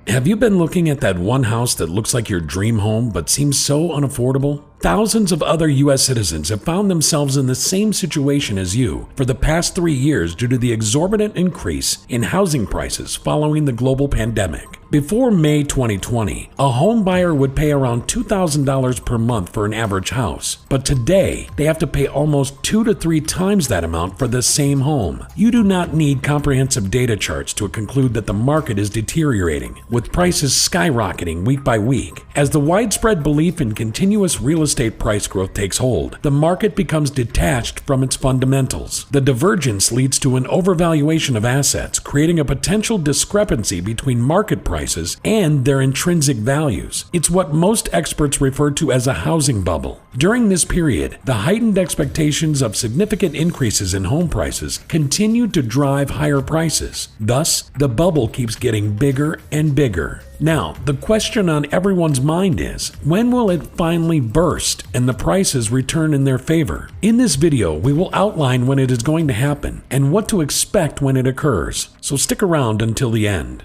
Have you been looking at that one house that looks like your dream home but seems so unaffordable? Thousands of other U.S. citizens have found themselves in the same situation as you for the past 3 years due to the exorbitant increase in housing prices following the global pandemic. Before May 2020, a home buyer would pay around $2,000 per month for an average house, but today they have to pay almost 2 to 3 times that amount for the same home. You do not need comprehensive data charts to conclude that the market is deteriorating, with prices skyrocketing week by week. As the widespread belief in continuous real estate price growth takes hold, the market becomes detached from its fundamentals. The divergence leads to an overvaluation of assets, creating a potential discrepancy between market prices and their intrinsic values. It's what most experts refer to as a housing bubble. During this period, the heightened expectations of significant increases in home prices continue to drive higher prices. Thus, the bubble keeps getting bigger and bigger. Now, the question on everyone's mind is, when will it finally burst and the prices return in their favor? In this video, we will outline when it is going to happen and what to expect when it occurs, so stick around until the end.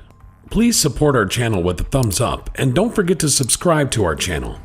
Please support our channel with a thumbs up and don't forget to subscribe to our channel.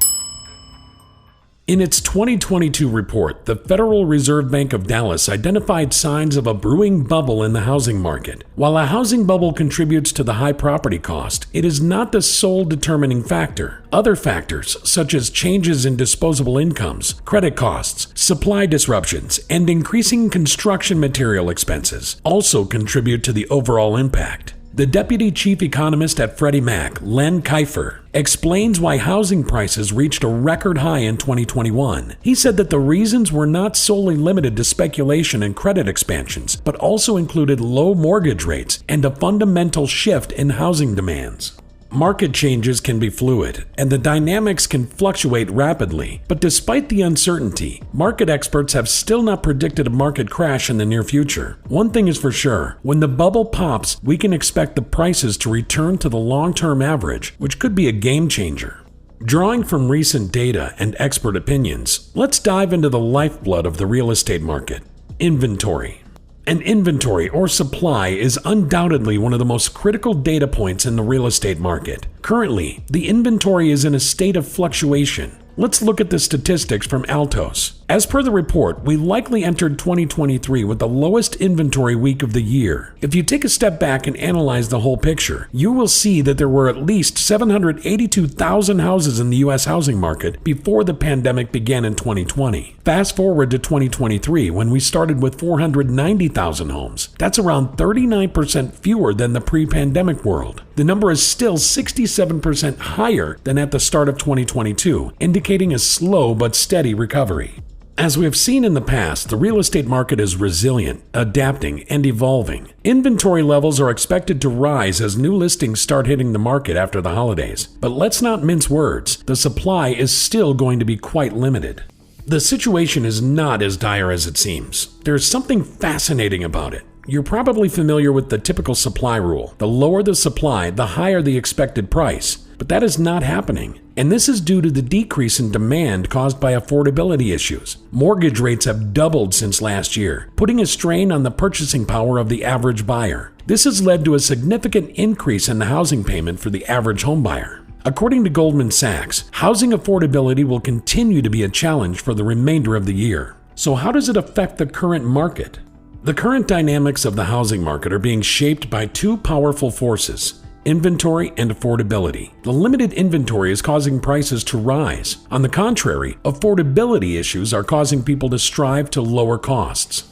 In its 2022 report, the Federal Reserve Bank of Dallas identified signs of a brewing bubble in the housing market. While a housing bubble contributes to the high property cost, it is not the sole determining factor. Other factors, such as changes in disposable incomes, credit costs, supply disruptions, and increasing construction material expenses, also contribute to the overall impact. The deputy chief economist at Freddie Mac, Len Kifer, explains why housing prices reached a record high in 2021. He said that the reasons were not solely limited to speculation and credit expansions, but also included low mortgage rates and a fundamental shift in housing demands. Market changes can be fluid, and the dynamics can fluctuate rapidly. But despite the uncertainty, market experts have still not predicted a market crash in the near future. One thing is for sure, when the bubble pops, we can expect the prices to return to the long-term average, which could be a game changer. Drawing from recent data and expert opinions, let's dive into the lifeblood of the real estate market: inventory. An inventory or supply is undoubtedly one of the most critical data points in the real estate market. Currently, the inventory is in a state of fluctuation. Let's look at the statistics from Altos. As per the report, we likely entered 2023 with the lowest inventory week of the year. If you take a step back and analyze the whole picture, you will see that there were at least 782,000 houses in the U.S. housing market before the pandemic began in 2020. Fast forward to 2023, when we started with 490,000 homes. That's around 39% fewer than the pre-pandemic world. The number is still 67% higher than at the start of 2022, indicating a slow but steady recovery. As we have seen in the past, the real estate market is resilient, adapting, and evolving. Inventory levels are expected to rise as new listings start hitting the market after the holidays. But let's not mince words. The supply is still going to be quite limited. The situation is not as dire as it seems. There's something fascinating about it. You're probably familiar with the typical supply rule. The lower the supply, the higher the expected price. But that is not happening. And this is due to the decrease in demand caused by affordability issues. Mortgage rates have doubled since last year, putting a strain on the purchasing power of the average buyer. This has led to a significant increase in the housing payment for the average home buyer. According to Goldman Sachs, housing affordability will continue to be a challenge for the remainder of the year. So how does it affect the current market? The current dynamics of the housing market are being shaped by two powerful forces: inventory and affordability. The limited inventory is causing prices to rise. On the contrary, affordability issues are causing people to strive to lower costs.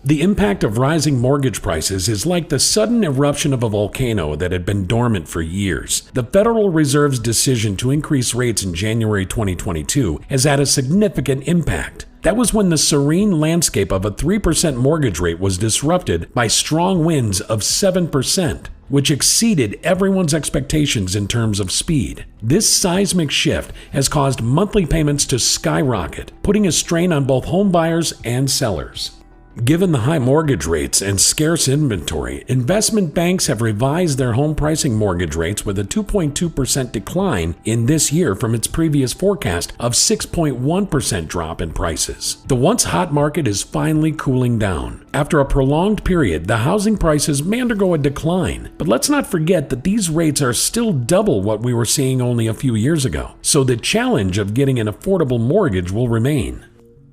The impact of rising mortgage prices is like the sudden eruption of a volcano that had been dormant for years. The Federal Reserve's decision to increase rates in January 2022 has had a significant impact. That was when the serene landscape of a 3% mortgage rate was disrupted by strong winds of 7%, which exceeded everyone's expectations in terms of speed. This seismic shift has caused monthly payments to skyrocket, putting a strain on both home buyers and sellers. Given the high mortgage rates and scarce inventory, investment banks have revised their home pricing mortgage rates with a 2.2% decline in this year from its previous forecast of 6.1% drop in prices. The once hot market is finally cooling down. After a prolonged period, the housing prices may undergo a decline, but let's not forget that these rates are still double what we were seeing only a few years ago, so the challenge of getting an affordable mortgage will remain.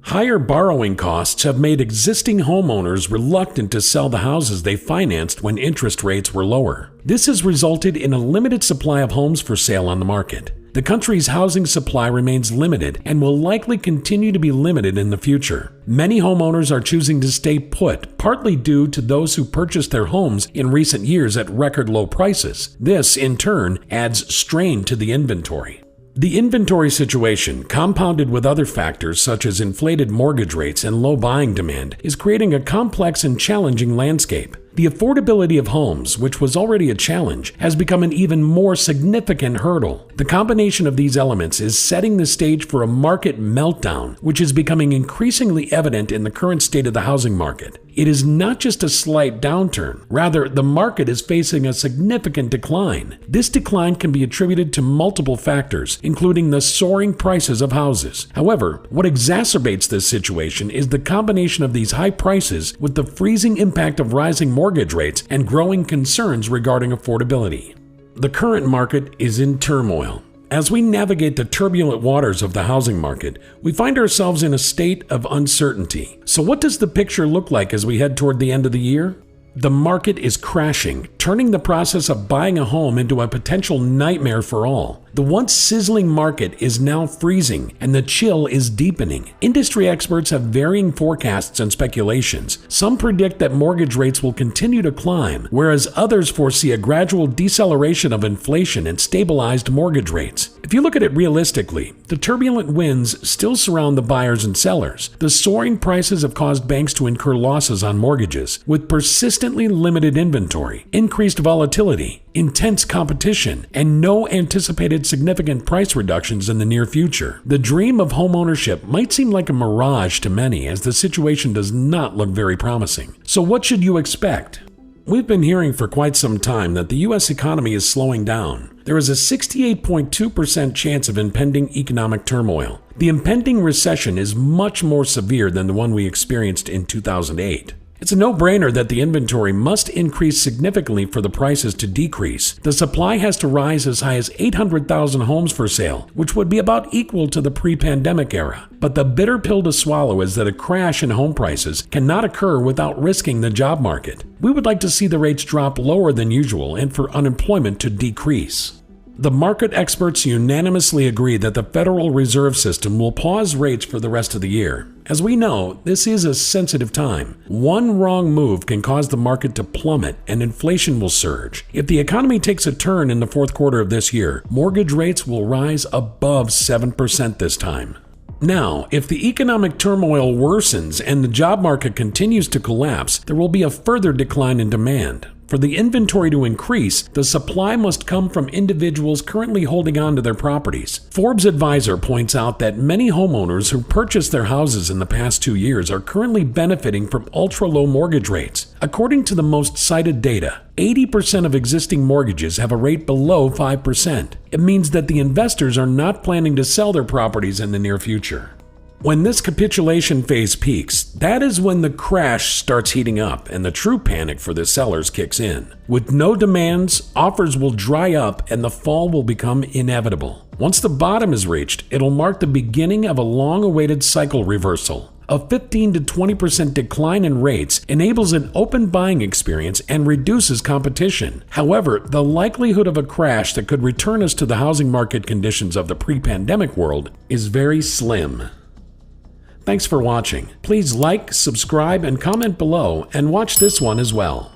Higher borrowing costs have made existing homeowners reluctant to sell the houses they financed when interest rates were lower. This has resulted in a limited supply of homes for sale on the market. The country's housing supply remains limited and will likely continue to be limited in the future. Many homeowners are choosing to stay put, partly due to those who purchased their homes in recent years at record low prices. This, in turn, adds strain to the inventory. The inventory situation, compounded with other factors such as inflated mortgage rates and low buying demand, is creating a complex and challenging landscape. The affordability of homes, which was already a challenge, has become an even more significant hurdle. The combination of these elements is setting the stage for a market meltdown, which is becoming increasingly evident in the current state of the housing market. It is not just a slight downturn. Rather, the market is facing a significant decline. This decline can be attributed to multiple factors, including the soaring prices of houses. However, what exacerbates this situation is the combination of these high prices with the freezing impact of rising mortgage rates and growing concerns regarding affordability. The current market is in turmoil. As we navigate the turbulent waters of the housing market, we find ourselves in a state of uncertainty. So what does the picture look like as we head toward the end of the year? The market is crashing, turning the process of buying a home into a potential nightmare for all. The once sizzling market is now freezing, and the chill is deepening. Industry experts have varying forecasts and speculations. Some predict that mortgage rates will continue to climb, whereas others foresee a gradual deceleration of inflation and stabilized mortgage rates. If you look at it realistically, the turbulent winds still surround the buyers and sellers. The soaring prices have caused banks to incur losses on mortgages, with persistently limited inventory, increased volatility, intense competition, and no anticipated significant price reductions in the near future. The dream of homeownership might seem like a mirage to many, as the situation does not look very promising. So what should you expect? We've been hearing for quite some time that the U.S. economy is slowing down. There is a 68.2% chance of impending economic turmoil. The impending recession is much more severe than the one we experienced in 2008. It's a no-brainer that the inventory must increase significantly for the prices to decrease. The supply has to rise as high as 800,000 homes for sale, which would be about equal to the pre-pandemic era. But the bitter pill to swallow is that a crash in home prices cannot occur without risking the job market. We would like to see the rates drop lower than usual and for unemployment to decrease. The market experts unanimously agree that the Federal Reserve System will pause rates for the rest of the year. As we know, this is a sensitive time. One wrong move can cause the market to plummet and inflation will surge. If the economy takes a turn in the fourth quarter of this year, mortgage rates will rise above 7% this time. Now, if the economic turmoil worsens and the job market continues to collapse, there will be a further decline in demand. For the inventory to increase, the supply must come from individuals currently holding on to their properties. Forbes Advisor points out that many homeowners who purchased their houses in the past 2 years are currently benefiting from ultra-low mortgage rates. According to the most cited data, 80% of existing mortgages have a rate below 5%. It means that the investors are not planning to sell their properties in the near future. When this capitulation phase peaks, that is when the crash starts heating up and the true panic for the sellers kicks in. With no demands, offers will dry up and the fall will become inevitable. Once the bottom is reached, it'll mark the beginning of a long-awaited cycle reversal. A 15 to 20% decline in rates enables an open buying experience and reduces competition. However, the likelihood of a crash that could return us to the housing market conditions of the pre-pandemic world is very slim. Thanks for watching. Please like, subscribe, and comment below, and watch this one as well.